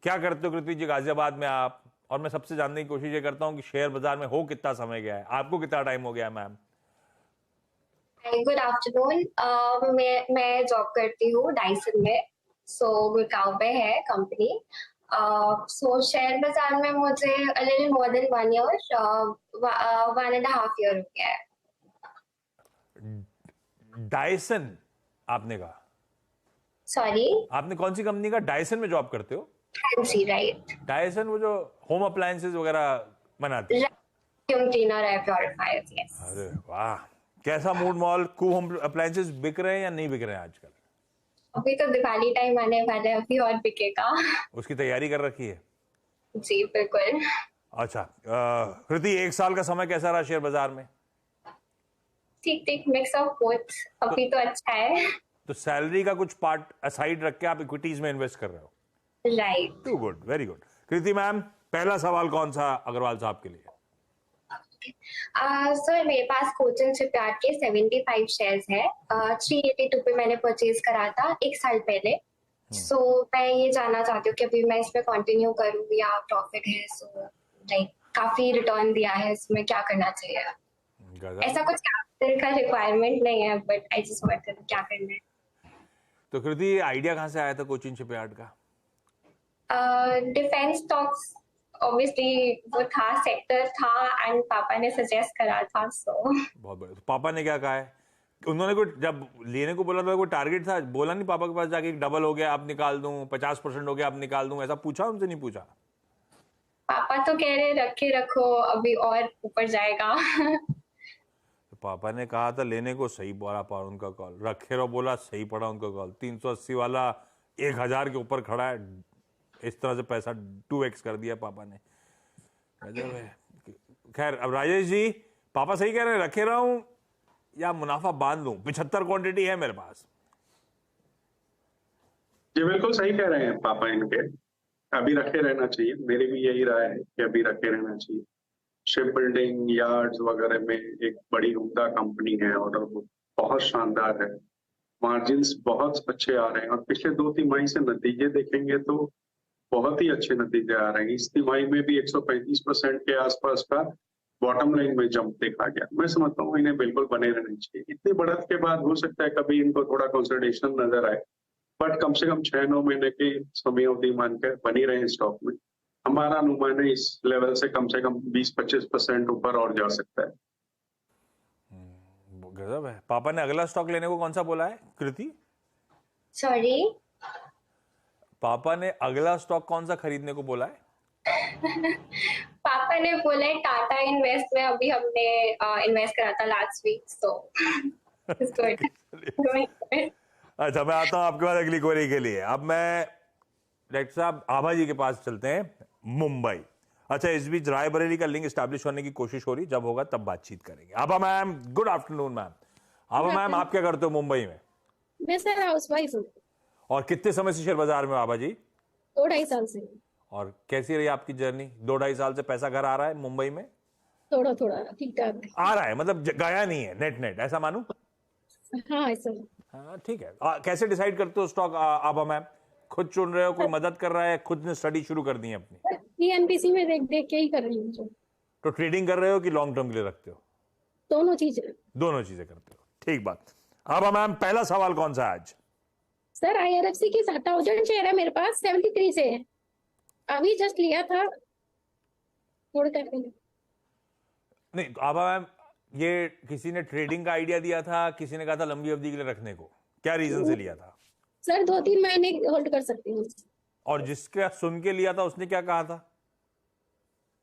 क्या करते हो कृति जी गाजियाबाद में आप? और मैं सबसे जानने की कोशिश ये करता हूँ कि शेयर बाजार में हो कितना समय गया है, आपको कितना टाइम हो गया है मैम? Good afternoon. मैं जॉब करती हूँ डाइसन में। गुड़गांव में है कंपनी। शेयर बाजार में मुझे a little more than 1 year, 1.5 year हो गया है। डायसन आपने कहा? सॉरी। आपने कौन सी कंपनी का? डायसन में जॉब करते हो? Fancy right. डायसन वो जो होम अप्लायंसेस वगैरह बनाती है? वैक्यूम क्लीनर एयर प्योरीफायर्स, अरे यस। वाह, कैसा मूड मॉल कू होम अप्लायंसेस बिक रहे हैं या नहीं बिक रहे हैं आजकल? अभी तो दिवाली टाइम आने वाला है, अभी और बिकेगा। उसकी तैयारी कर रखी है? जी बिल्कुल। अच्छा, कृति 1 साल का समय कैसा रहा शेयर बाजार में? ठीक ठीक, मिक्स ऑफ बोथ। अभी तो अच्छा है। तो सैलरी का कुछ पार्ट असाइड रख के आप इक्विटीज में इन्वेस्ट कर रहे हो? Right. Too good, very good. Kriti ma'am, पहला सवाल कौन सा अग्रवाल साहब के लिए? सर मेरे पास कोचिन शिपयार्ड के 75 शेयर्स है। 382 पे मैंने परचेज करा था 1 साल पहले। मैं ये जानना चाहती हूँ कि अभी मैं इसमें कंटिन्यू करूँ या प्रॉफिट है। लाइक काफी रिटर्न दिया है, इसमें क्या करना चाहिए? ऐसा कुछ कैपिटल का रिक्वायरमेंट नहीं है, but I just wanted to क्या करना है। तो कृति आइडिया कहाँ से आया था कोचिन शिपयार्ड का? डिफेंस स्टॉक्स ऑब्वियसली वो था, सेक्टर था एंड पापा ने सजेस्ट करा था। बहुत बढ़िया। तो पापा ने क्या कहा है? उन्होंने कोई जब लेने को बोला था कोई टारगेट था? बोला नहीं पापा के पास जाके डबल हो गया आप निकाल दूं, 50% हो गया आप निकाल दूं, ऐसा पूछा उनसे? नहीं पूछा? पापा तो कह रहे रखे रखो, अभी और ऊपर जाएगा। तो पापा ने कहा था लेने को, सही बोला पा उनका कॉल, रखे रहो बोला, सही पड़ा उनका कॉल। 380 वाला 1000 के ऊपर खड़ा है, इस तरह से पैसा 2x कर दिया पापा ने। गजब है। खैर, अब राजेश जी, पापा सही कह रहे हैं, रखे रहा हूं या मुनाफा बांध लूं? 75 क्वांटिटी है मेरे पास। जी बिल्कुल सही कह रहे हैं पापा इनके, अभी रखे रहना चाहिए। मेरी भी यही राय है कि अभी रखे रहना चाहिए। शिप बिल्डिंग यार्ड्स वगैरह में एक बड़ी उम्दा कंपनी है और वो बहुत शानदार है। मार्जिन्स बहुत अच्छे आ रहे हैं और पिछले 2 तिमाही से नतीजे देखेंगे तो बहुत ही अच्छे नतीजे आ रहे हैं। इस तिमाही में भी 135% के आसपास का बॉटम लाइन में जंप देखा गया। मैं समझता हूँ इन्हें बिल्कुल बने रहना चाहिए। इतनी बढ़त के बाद हो सकता है कभी इनको थोड़ा कंसोलिडेशन नजर आए, बट कम से कम 6-9 महीने की समय अवधि मानकर बनी रहे स्टॉक में। हमारा अनुमान है इस लेवल से कम 20-25% ऊपर और जा सकता है। गजब है। पापा ने अगला स्टॉक लेने को कौन सा बोला है कृति? सॉरी, पापा ने अगला स्टॉक कौन सा खरीदने को बोला है? पापा ने बोला है टाटा इन्वेस्ट में, अभी हमने इन्वेस्ट करा था लास्ट वीक। अच्छा, मैं आता हूं आपके पास अगली क्वेरी के लिए। अब मैं डायरेक्टर साहब आभा जी के पास चलते हैं, मुंबई। अच्छा, इस बीच रायबरेली का लिंक स्टैब्लिश होने की कोशिश हो रही, जब होगा तब बातचीत करेंगे। आभा मैम, गुड आफ्टरनून मैम। आभा मैम, आप क्या करते हो मुंबई में? मैं सर हाउसवाइफ हूँ। और कितने समय से शेयर बाजार में हो आभा जी? 2-2.5 साल से। और कैसी रही आपकी जर्नी? 2-2.5 साल से पैसा घर आ रहा है मुंबई में? थोड़ा थोड़ा ठीक ठाक आ रहा है, मतलब गया नहीं है, नेट नेट, ऐसा मानू? हाँ ऐसा। हाँ ठीक है। कैसे डिसाइड करते हो स्टॉक आभा मैम? खुद चुन रहे हो, कोई मदद कर रहा है, खुद ने स्टडी शुरू कर दी है अपनी? पीएनबीसी में देख देख के ही कर रही हूँ। तो ट्रेडिंग कर रहे हो कि लॉन्ग टर्म के लिए रखते हो? दोनों चीजें। दोनों चीजें करते हो, ठीक बात। आभा मैम, पहला सवाल कौन सा है आज? सर IRFC की 1000 शेयर है मेरे पास, 73 से है। अभी जस्ट लिया था थोड़े टाइम पहले। नहीं तो आभा मैम, ये किसी ने ट्रेडिंग का आइडिया दिया था, किसी ने कहा था लंबी अवधि के लिए रखने को, क्या रीजन से लिया था? सर 2-3 महीने होल्ड कर सकती हूँ। और जिसका सुन के लिया था उसने क्या कहा था?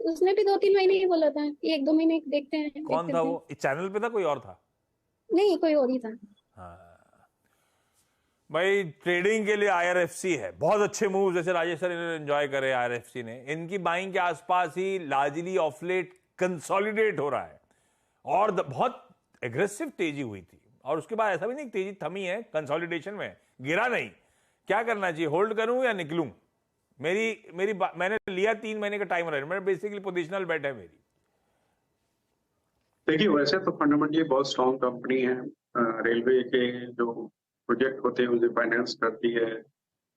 उसने भी 2-3 महीने ही बोला था, 1-2 महीने देखते हैं। कौन था वो? इस चैनल पे था, कोई और था? नहीं, कोई और ही था। हाँ भाई, ट्रेडिंग के लिए IRFC है। बहुत अच्छे मूव जैसे राजेश सर इन्होंने एंजॉय करे IRFC ने। इनकी बाइंग के आसपास ही लार्जली ऑफ लेट कंसोलिडेट हो रहा है और बहुत एग्रेसिव तेजी हुई थी, और उसके बाद ऐसा भी नहीं तेजी थमी है, कंसोलिडेशन में गिरा नहीं। क्या करना चाहिए, होल्ड करूं या निकलूं? मैंने लिया 3 महीने का टाइम रहा, मेरा बेसिकली पोजिशनल बेट है मेरी। देखिए, वैसे तो फंडामेंटली बहुत स्ट्रॉन्ग कंपनी है। रेलवे के जो प्रोजेक्ट होते हैं उसे फाइनेंस करती है।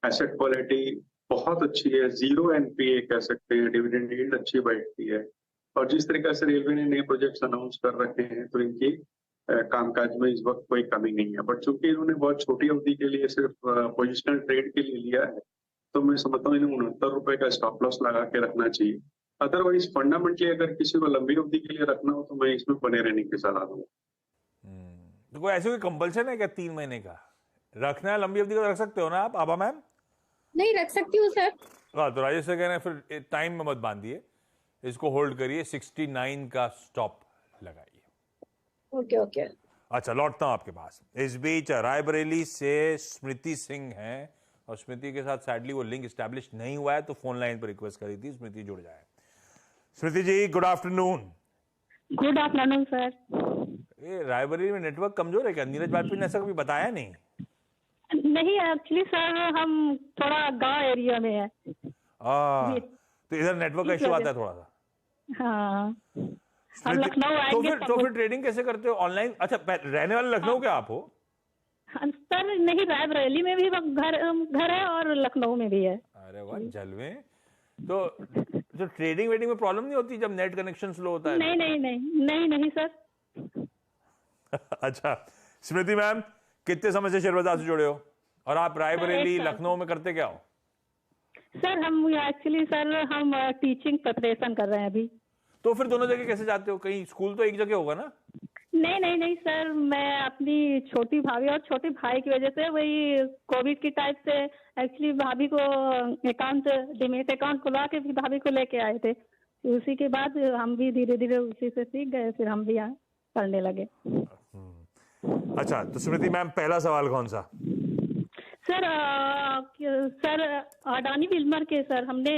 एसेट क्वालिटी बहुत अच्छी है, जीरो एनपीए कह सकते हैं, डिविडेंड यील्ड अच्छी बैठती है। और जिस तरीके से रेलवे ने नए प्रोजेक्ट्स अनाउंस कर रखे हैं तो इनकी कामकाज में इस वक्त कोई कमी नहीं है। बट चूंकि इन्होंने बहुत छोटी अवधि के लिए सिर्फ पोजिशनल ट्रेड के लिए लिया है, तो मैं समझता हूँ इन्हें ₹69 का स्टॉप लॉस लगा के रखना चाहिए। अदरवाइज फंडामेंटली अगर किसी को लंबी अवधि के लिए रखना हो तो मैं इसमें बने रहने की सलाह दूंगा। तो कोई ऐसे कोई कंपल्सन है क्या 3 महीने का रखना है? लंबी अवधि का रख सकते हो ना आप आभा मैम? नहीं रख सकती हूँ सर। हाँ, तो राजेश सर कह रहे हैं फिर टाइम में मत बांधिए, इसको होल्ड करिए, 69 का स्टॉप लगाइए। Okay okay. अच्छा, लौटता हूं आपके पास। इस बीच रायबरेली से स्मृति सिंह हैं और स्मृति के साथ सैडली वो लिंक स्टैब्लिश नहीं हुआ है, तो फोन लाइन पर रिक्वेस्ट करी थी स्मृति जुड़ जाए। Smriti ji good afternoon. Good afternoon sir. ये रायबरेली में नेटवर्क कमजोर है क्या? नीरज वाजपेयी ने ऐसा कभी बताया नहीं? नहीं एक्चुअली सर हम थोड़ा गांव एरिया में है। तो इधर नेटवर्क का इशू आता है थोड़ा सा। हाँ हम स्मृति, लखनऊ आएंगे तो फिर ट्रेडिंग कैसे करते हो ऑनलाइन? अच्छा, रहने वाले लखनऊ क्या आप हो? सर नहीं रायबरेली में भी घर है और लखनऊ में भी है। अरे वाह जलवे। तो जो ट्रेडिंग वेडिंग में प्रॉब्लम नहीं होती जब नेट कनेक्शन स्लो होता है? नहीं नहीं नहीं नहीं नहीं सर। अच्छा स्मृति मैम, कितने समय से शेयर बाजार से जुड़े हो और आप रायबरेली लखनऊ में करते क्या हो? सर हम एक्चुअली सर हम टीचिंग प्रिपरेशन कर रहे हैं अभी। तो फिर दोनों जगह कैसे जाते हो? कहीं स्कूल तो एक जगह होगा ना? नहीं नहीं नहीं सर, मैं अपनी छोटी भाभी और छोटे भाई की वजह से वही कोविड की टाइप से एक्चुअली भाभी को अकाउंट डीमैट अकाउंट खुलवा के भी भाभी को लेके आए थे। उसी के बाद हम भी धीरे धीरे उसी से सीख गए, फिर हम भी यहाँ करने लगे। अच्छा तो स्मृति मैम, पहला सवाल कौन सा? सर सर अडानी विल्मर के सर हमने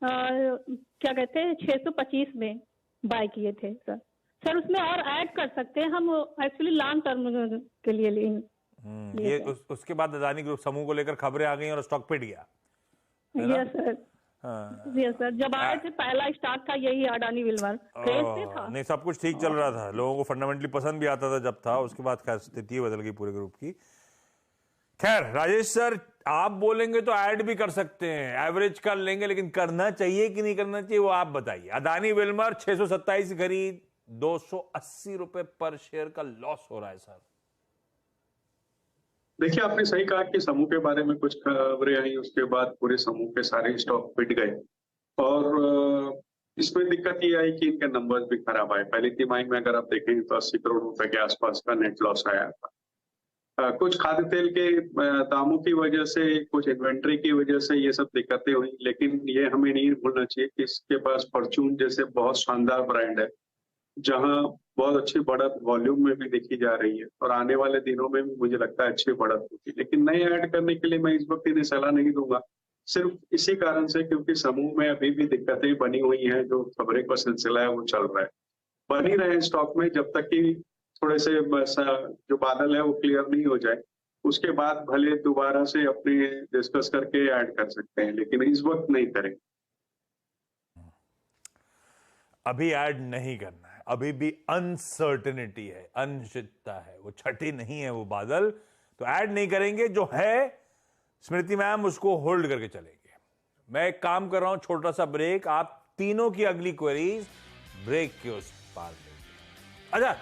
क्या कहते हैं 625 में बाय किए थे सर। सर उसमें और ऐड कर सकते हैं हम, एक्चुअली लॉन्ग टर्म के लिए ये उसके बाद अदानी ग्रुप समूह को लेकर खबरें आ गई और स्टॉक पिट गया। Yes sir. यस सर, जब आए थे पहला स्टॉक था यही अडानी विल्मर, क्रेज पे था। नहीं, सब कुछ ठीक चल रहा था, लोगों को फंडामेंटली पसंद भी आता था जब था, उसके बाद खैर स्थिति बदल गई पूरे ग्रुप की। खैर राजेश सर, आप बोलेंगे तो ऐड भी कर सकते हैं, एवरेज कर लेंगे, लेकिन करना चाहिए कि नहीं करना चाहिए वो आप बताइए। अदानी विल्मर 627 खरीद, ₹280 पर शेयर का लॉस हो रहा है सर। देखिए आपने सही कहा कि समूह के बारे में कुछ खबरें आई, उसके बाद पूरे समूह के सारे स्टॉक पिट गए और इसमें दिक्कत ये आई कि इनके नंबर्स भी खराब आए। पहली तिमाही में अगर आप देखें तो 80 करोड़ रुपए के आसपास का नेट लॉस आया था। कुछ खाद्य तेल के दामों की वजह से, कुछ इन्वेंट्री की वजह से ये सब दिक्कतें हुई, लेकिन ये हमें नहीं भूलना चाहिए कि इसके पास फॉर्चून जैसे बहुत शानदार ब्रांड है, जहां बहुत अच्छी बढ़त वॉल्यूम में भी देखी जा रही है और आने वाले दिनों में भी मुझे लगता है अच्छी बढ़त होगी। लेकिन नए ऐड करने के लिए मैं इस वक्त इन्हें सलाह नहीं दूंगा, सिर्फ इसी कारण से क्योंकि समूह में अभी भी दिक्कतें बनी हुई हैं, जो खबरें का सिलसिला है वो चल रहा है। बनी रहे स्टॉक में जब तक कि थोड़े से जो बादल है वो क्लियर नहीं हो जाए, उसके बाद भले दोबारा से अपने डिस्कस करके ऐड कर सकते हैं, लेकिन इस वक्त नहीं करें। अभी ऐड नहीं करना है, अभी भी अनसर्टेनिटी है, अनिश्चितता है, वो छठी नहीं है वो बादल, तो ऐड नहीं करेंगे। जो है स्मृति मैम उसको होल्ड करके चलेंगे। मैं एक काम कर रहा हूं, छोटा सा ब्रेक, आप तीनों की अगली क्वेरीज ब्रेक के उस पार लेंगे। अच्छा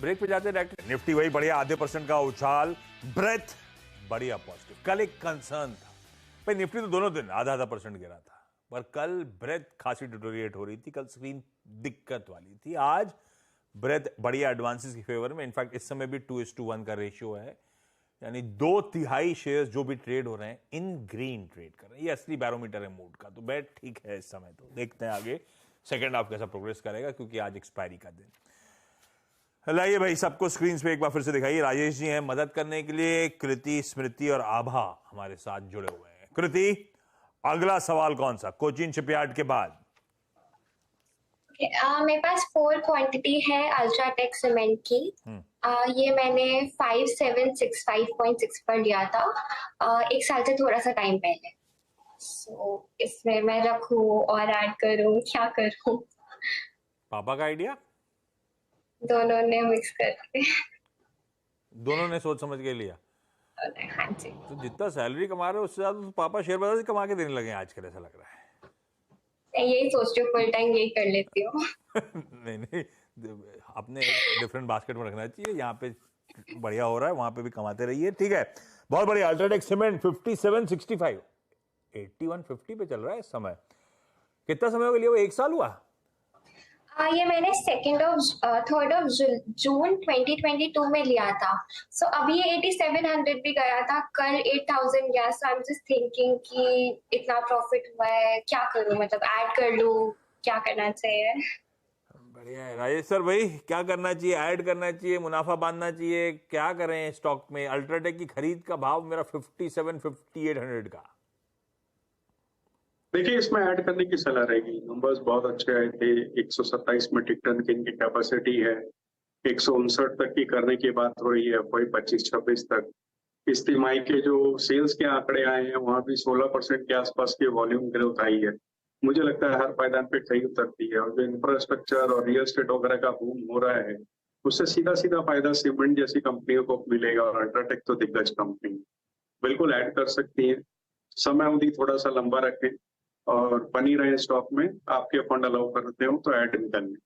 ब्रेक पे जाते डायरेक्ट। निफ्टी वही बढ़िया, आधे % का उछाल, ब्रेथ बढ़िया पॉजिटिव। कल एक कंसर्न था भाई, निफ्टी तो दोनों दिन आधा % गिरा था, पर कल ब्रेथ खासी डिटोरिएट हो रही थी, कल स्क्रीन दिक्कत वाली थी। आज ब्रेथ बढ़िया एडवांसेस की फेवर में, इनफैक्ट इस समय भी 2:1 का रेशियो है, यानी 2/3 शेयर्स जो भी ट्रेड हो रहे हैं इन ग्रीन ट्रेड कर रहे हैं। ये असली बैरोमीटर है मूड का, तो बैठ ठीक है इस समय। तो देखते हैं आगे सेकंड हाफ कैसा प्रोग्रेस करेगा, क्योंकि आज एक्सपायरी का दिन। लाइए भाई सबको स्क्रीन पे एक बार फिर से दिखाइए। राजेश जी हैं मदद करने के लिए, कृति, स्मृति और आभा हमारे साथ जुड़े हुए हैं। कृति, अगला सवाल कौन सा कोचिन शिपयार्ड के बाद? मेरे पास 4 क्वांटिटी है अल्ट्राटेक सीमेंट की। ये मैंने 5765.6 पर लिया था 1 साल से थोड़ा सा टाइम पहले। सो इसमें मैं रखूं और ऐड करूं, क्या करूं? पापा का आइडिया? दोनों ने मिक्स करके। दोनों ने सोच समझ के लिया? होता है। हाँ जी। तो जितना सैलरी कमा रहे हो उससे ज्यादा तो पापा शेयर बाजार से कमा के देने लगे हैं आजकल, ऐसा लग रहा है। मैं यही सोचती हूँ, फुल टाइम यही कर लेती हूँ। नहीं नहीं, अपने डिफरेंट बास्केट में रखना चाहिए। यहाँ पे बढ़िया हो रहा है, वहां पे भी कमाते रहिए, ठीक है। बहुत बढ़िया। अल्ट्राटेक सीमेंट 5765 8150 पे चल रहा है इस समय। कितना समय हो गया वो? 1 साल हुआ? ये मैंने 3rd of जून 2022 में लिया था। सो अभी ये 8700 भी गया था, कल 8000 गया। सो आई एम जस्ट थिंकिंग कि इतना प्रॉफिट हुआ है, क्या करूं, मतलब ऐड कर लूं, क्या करना चाहिए? बढ़िया है राजेश सर भाई। क्या करना चाहिए? ऐड करना चाहिए, मुनाफा बांधना चाहिए, क्या करें स्टॉक में? अल्ट्राटेक की खरीद का भाव मेरा 57-5800 का। देखिए, इसमें ऐड करने की सलाह रहेगी। नंबर्स बहुत अच्छे आए थे। 127 मीट्रिक टन की इनकी कैपेसिटी है। 159 तक की करने की बात हो रही है FY 25-26 तक। इस तिमाही के जो सेल्स के आंकड़े आए हैं वहां भी 16% के आसपास की वॉल्यूम ग्रोथ आई है। मुझे लगता है हर पायदान पे खरी उतरती है, और जो इंफ्रास्ट्रक्चर और रियल एस्टेट वगैरह का बूम हो रहा है उससे सीधा सीधा फायदा सीमेंट जैसी कंपनियों को मिलेगा, और अल्ट्राटेक तो दिग्गज कंपनी बिल्कुल ऐड कर सकती है। समय अवधि थोड़ा सा लंबा रखें और बनी रहे स्टॉक में। आपके फंड अलाउ करते हो तो ऐड निकलने।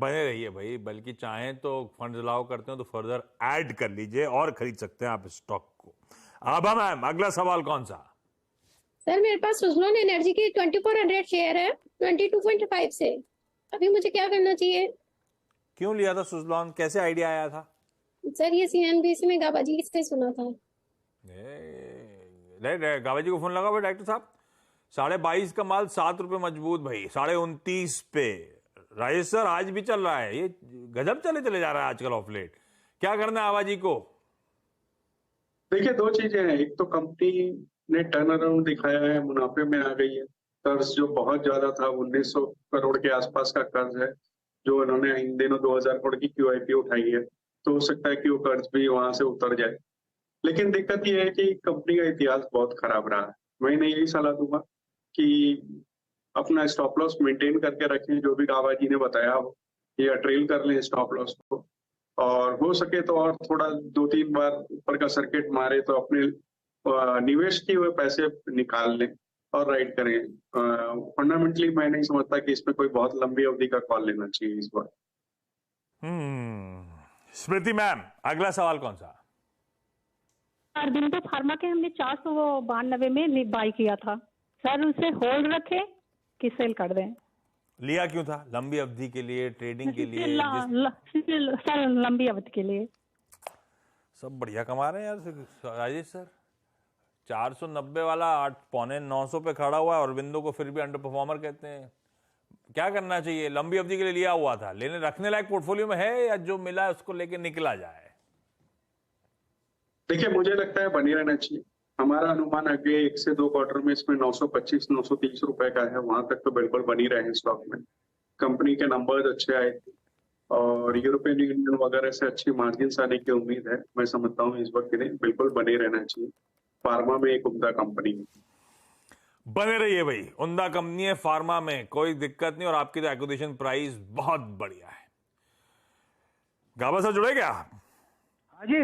बने रहिए भाई, बल्कि चाहें तो फंड अलाउ करते हो तो फर्दर ऐड कर लीजिए और खरीद सकते हैं आप स्टॉक को। आभा मैम, अगला सवाल कौन सा? सर मेरे पास सुजलॉन एनर्जी की 2400 शेयर है 22.5 से। अभी मुझे क्या करना चाहिए? क्यों लिया था सुजलॉन? कैसे आइडिया आया था? सर ये CNBC में गाबा जी से सुना था। गावा जी को फोन लगा भाई डायरेक्टर साहब। 22.5 का माल 7 रुपए मजबूत भाई, 29.5 पे। राजेश सर आज भी चल रहा है, ये गजब चले जा रहा है आजकल ऑफ लेट। क्या करना है आवाजी को? देखिए, दो चीजें हैं। एक तो कंपनी ने टर्न अराउंड दिखाया है, मुनाफे में आ गई है। कर्ज जो बहुत ज्यादा था, 1900 करोड़ के आसपास का कर्ज है जो उन्होंने इन दिनों 2000 करोड़ की QIP उठाई है। तो हो सकता है कि वो कर्ज भी वहां से उतर जाए। लेकिन दिक्कत ये है कि कंपनी का इतिहास बहुत खराब रहा है। मैं इन्हें यही सलाह दूंगा कि अपना स्टॉप लॉस मेंटेन करके रखें, जो भी गावा जी ने बताया हो, या ट्रेल कर लें स्टॉप लॉस को। और हो सके तो और थोड़ा 2-3 बार ऊपर का सर्किट मारे तो अपने निवेश किए हुए पैसे निकाल लें और राइड करें। फंडामेंटली मैं नहीं समझता कि इसमें कोई बहुत लंबी अवधि का कॉल लेना चाहिए इस बार। स्मृति मैम, अगला सवाल कौन सा? अरबिंदो फार्मा के हमने 492 में बाई किया था सर, उसे होल्ड रखे कि सेल कर दें? लिया क्यों था? लंबी अवधि के लिए, ट्रेडिंग के लिए? सर लंबी अवधि के लिए। सब बढ़िया कमा रहे हैं यार राजेश सर। 490 वाला 8-900 पे खड़ा हुआ है, अरबिंदो को फिर भी अंडर परफॉर्मर कहते हैं। क्या करना चाहिए? लंबी अवधि के लिए लिया हुआ था, लेने रखने लायक पोर्टफोलियो में है, या जो मिला है उसको लेके निकला जाए? देखिए, मुझे लगता है बनी रहना चाहिए। हमारा अनुमान अगले 1 से 2 क्वार्टर में इसमें 925-930 रुपए का है। वहां तक तो बिल्कुल बनी रहे स्टॉक में। कंपनी के नंबर्स अच्छे आए थे और यूरोपियन यूनियन वगैरह से अच्छी मार्जिन आने की उम्मीद है। मैं समझता हूँ इस वक्त के लिए बिल्कुल बने रहना चाहिए। फार्मा में एक उम्दा कंपनी है। बने रहिए भाई, उम्दा कंपनी है फार्मा में, कोई दिक्कत नहीं। और आपकी तो एक्विजिशन प्राइस बहुत बढ़िया है। गाबा सर जुड़े क्या? हाँ जी।